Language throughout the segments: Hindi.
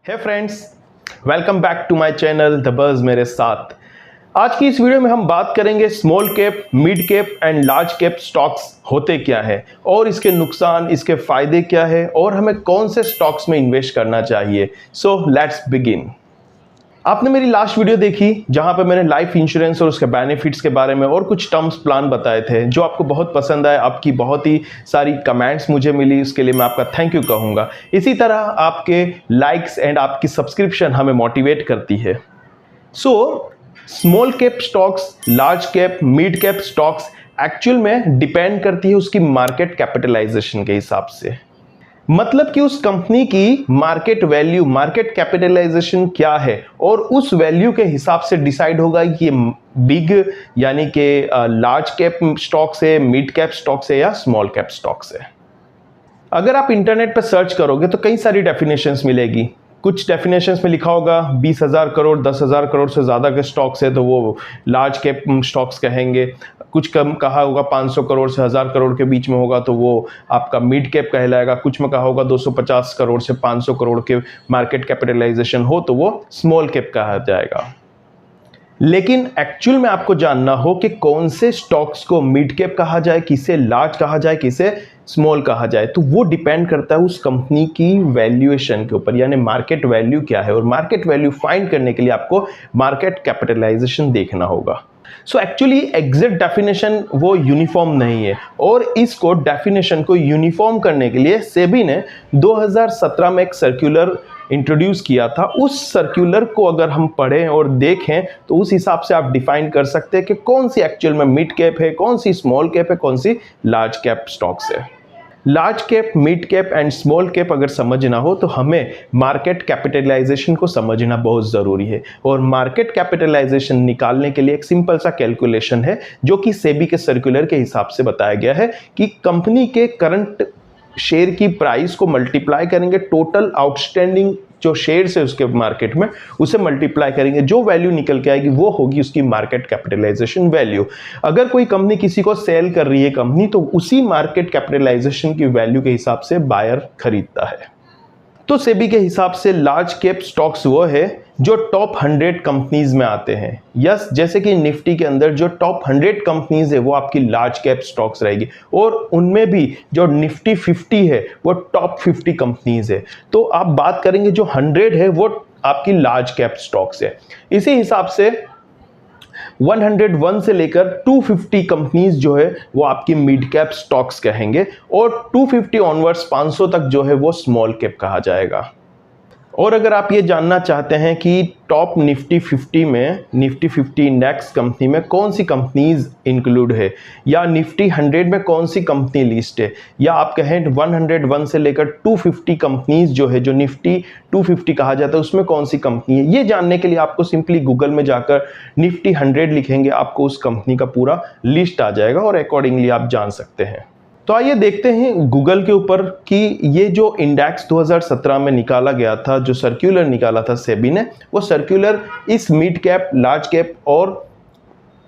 Hey friends, welcome back to my channel the buzz मेरे साथ। आज की इस वीडियो में हम बात करेंगे small cap, mid cap and large cap stocks होते क्या है और इसके नुकसान, इसके फायदे क्या है और हमें कौन से स्टॉक्स में इन्वेस्ट करना चाहिए। So let's begin. आपने मेरी लास्ट वीडियो देखी जहां पे मैंने लाइफ इंश्योरेंस और उसके बेनिफिट्स के बारे में और कुछ टर्म्स प्लान बताए थे जो आपको बहुत पसंद आए। आपकी बहुत ही सारी कमेंट्स मुझे मिली, उसके लिए मैं आपका थैंक यू कहूंगा। इसी तरह आपके लाइक्स एंड आपकी सब्सक्रिप्शन हमें मोटिवेट करती है। So small cap stocks, large cap, mid cap stocks actual में डिपेंड करती है उसकी मार्केट कैपिटलाइजेशन के हिसाब से। मतलब कि उस कंपनी की मार्केट वैल्यू, मार्केट कैपिटलाइजेशन क्या है और उस वैल्यू के हिसाब से डिसाइड होगा कि ये बिग यानी कि लार्ज कैप स्टॉक्स है, मिड कैप स्टॉक्स है या स्मॉल कैप स्टॉक्स है। अगर आप इंटरनेट पर सर्च करोगे तो कई सारी डेफिनेशंस मिलेगी। कुछ डेफिनेशंस में लिखा होगा 20,000 करोड़, 10,000 करोड़ से ज़्यादा के स्टॉक्स है तो वो लार्ज कैप स्टॉक्स कहेंगे। कुछ कम कहा होगा 500 करोड़ से 1000 करोड़ के बीच में होगा तो वो आपका मिड कैप कहलाएगा। कुछ में कहा होगा 250 करोड़ से 500 करोड़ के मार्केट कैपिटलाइजेशन हो तो वो स्मॉल कैप कहा जाएगा। लेकिन एक्चुअल में आपको जानना हो कि कौन से स्टॉक्स को मिड कैप कहा जाए, किसे लार्ज कहा जाए, किसे स्मॉल कहा जाए, तो वो डिपेंड करता है उस कंपनी की वैल्यूएशन के ऊपर, यानी मार्केट वैल्यू क्या है। और मार्केट वैल्यू फाइंड करने के लिए आपको मार्केट कैपिटलाइजेशन देखना होगा। सो एक्चुअली एग्जैक्ट डेफिनेशन वो यूनिफॉर्म नहीं है और इसको डेफिनेशन को यूनिफॉर्म करने के लिए सेबी ने 2017 में एक सर्कुलर इंट्रोड्यूस किया था। उस सर्कुलर को अगर हम पढ़ें और देखें तो उस हिसाब से आप डिफाइन कर सकते हैं कि कौन सी एक्चुअल में मिड कैप है, कौन सी स्मॉल कैप है, कौन सी लार्ज कैप स्टॉक्स है। Large cap, mid cap and small cap अगर समझना हो तो हमें मार्केट कैपिटलाइजेशन को समझना बहुत ज़रूरी है। और मार्केट कैपिटलाइजेशन निकालने के लिए एक सिंपल सा कैलकुलेशन है जो कि सेबी के सर्कुलर के हिसाब से बताया गया है कि कंपनी के करंट शेयर की प्राइस को मल्टीप्लाई करेंगे, टोटल आउटस्टैंडिंग जो शेयर्स है उसके मार्केट में उसे मल्टीप्लाई करेंगे, जो वैल्यू निकल के आएगी वो होगी उसकी मार्केट कैपिटलाइजेशन वैल्यू। अगर कोई कंपनी किसी को सेल कर रही है कंपनी, तो उसी मार्केट कैपिटलाइजेशन की वैल्यू के हिसाब से बायर खरीदता है। तो सेबी के हिसाब से लार्ज कैप स्टॉक्स वो है जो टॉप 100 कंपनीज में आते हैं। यस, जैसे कि निफ्टी के अंदर जो टॉप 100 कंपनीज है वो आपकी लार्ज कैप स्टॉक्स रहेगी और उनमें भी जो निफ्टी 50 है वो टॉप 50 कंपनीज है। तो आप बात करेंगे जो 100 है वो आपकी लार्ज कैप स्टॉक्स है। इसी हिसाब से 101 से लेकर 250 कंपनीज जो है वो आपकी मिड कैप स्टॉक्स कहेंगे और 250 ऑनवर्ड्स 500 तक जो है वो स्मॉल कैप कहा जाएगा। और अगर आप ये जानना चाहते हैं कि टॉप निफ्टी 50 में, निफ्टी 50 इंडेक्स कंपनी में कौन सी कंपनीज इंक्लूड है या निफ्टी 100 में कौन सी कंपनी लिस्ट है, या आप कहें 101 से लेकर 250 कंपनीज जो है, जो निफ्टी 250 कहा जाता है, उसमें कौन सी कंपनी है, ये जानने के लिए आपको सिंपली गूगल में जाकर निफ्टी 100 लिखेंगे, आपको उस कंपनी का पूरा लिस्ट आ जाएगा और अकॉर्डिंगली आप जान सकते हैं। तो आइए देखते हैं गूगल के ऊपर कि ये जो इंडेक्स 2017 में निकाला गया था, जो सर्कुलर निकाला था सेबी ने, वो सर्कुलर इस मिड कैप, लार्ज कैप और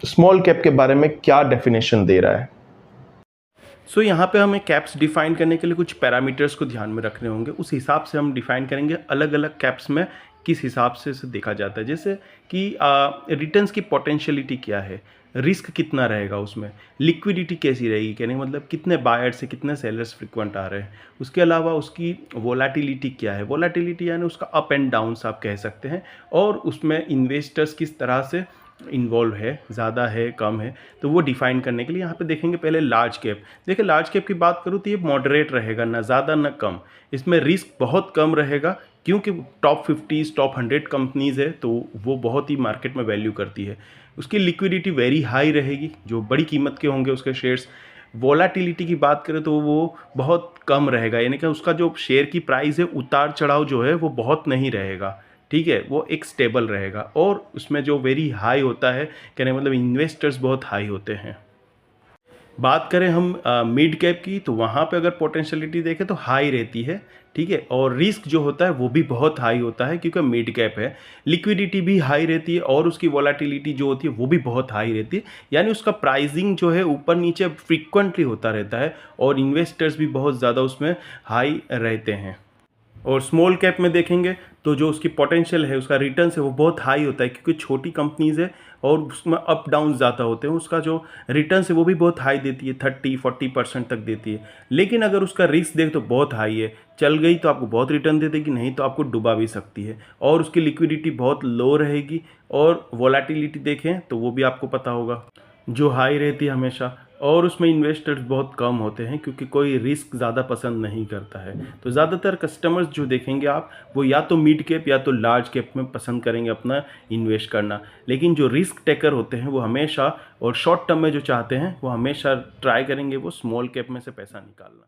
स्मॉल कैप के बारे में क्या डेफिनेशन दे रहा है। सो यहाँ पे हमें कैप्स डिफाइन करने के लिए कुछ पैरामीटर्स को ध्यान में रखने होंगे। उस हिसाब से हम डिफाइन करेंगे अलग अलग कैप्स में किस हिसाब से इसे देखा जाता है। जैसे कि रिटर्न्स की पोटेंशियलिटी क्या है, रिस्क कितना रहेगा उसमें, लिक्विडिटी कैसी रहेगी, कहने का मतलब कितने बायर्स से कितने सेलर्स फ्रिक्वेंट आ रहे हैं, उसके अलावा उसकी वोलेटिलिटी क्या है, वोलेटिलिटी यानी उसका अप एंड डाउन्स आप कह सकते हैं, और उसमें इन्वेस्टर्स किस तरह से इन्वॉल्व है, ज़्यादा है, कम है, तो वो डिफाइन करने के लिए यहाँ पे देखेंगे पहले लार्ज कैप। देखिए लार्ज कैप की बात करूँ तो ये मॉडरेट रहेगा, ना ज़्यादा ना कम, इसमें रिस्क बहुत कम रहेगा क्योंकि टॉप 50, टॉप 100 कंपनीज़ है तो वो बहुत ही मार्केट में वैल्यू करती है। उसकी लिक्विडिटी वेरी हाई रहेगी, जो बड़ी कीमत के होंगे उसके शेयर्स। वोलेटिलिटी की बात करें तो वो बहुत कम रहेगा, यानी कि उसका जो शेयर की प्राइस है, उतार चढ़ाव जो है वो बहुत नहीं रहेगा, ठीक है, वो एक स्टेबल रहेगा। और उसमें जो वेरी हाई होता है, कहने का मतलब इन्वेस्टर्स बहुत हाई होते हैं। बात करें हम मिड कैप की, तो वहाँ पे अगर पोटेंशियलिटी देखें तो हाई रहती है, ठीक है, और रिस्क जो होता है वो भी बहुत हाई होता है क्योंकि मिड कैप है। लिक्विडिटी भी हाई रहती है और उसकी वोलेटिलिटी जो होती है वो भी बहुत हाई रहती है, यानी उसका प्राइसिंग जो है ऊपर नीचे फ्रीक्वेंटली होता रहता है और इन्वेस्टर्स भी बहुत ज़्यादा उसमें हाई रहते हैं। और स्मॉल कैप में देखेंगे तो जो उसकी पोटेंशियल है, उसका रिटर्न्स है वो बहुत हाई होता है, क्योंकि छोटी कंपनीज़ है और उसमें अप डाउन ज़्यादा होते हैं। उसका जो रिटर्न्स है वो भी बहुत हाई देती है, 30-40% तक देती है। लेकिन अगर उसका रिस्क देख तो बहुत हाई है, चल गई तो आपको बहुत रिटर्न दे देगी, नहीं तो आपको डुबा भी सकती है। और उसकी लिक्विडिटी बहुत लो रहेगी, और वोलेटिलिटी देखें तो वो भी आपको पता होगा, जो हाई रहती है हमेशा। और उसमें इन्वेस्टर्स बहुत कम होते हैं, क्योंकि कोई रिस्क ज़्यादा पसंद नहीं करता है। तो ज़्यादातर कस्टमर्स जो देखेंगे आप, वो या तो मिड कैप या तो लार्ज कैप में पसंद करेंगे अपना इन्वेस्ट करना। लेकिन जो रिस्क टेकर होते हैं वो हमेशा, और शॉर्ट टर्म में जो चाहते हैं वो हमेशा ट्राई करेंगे वो स्मॉल कैप में से पैसा निकालना।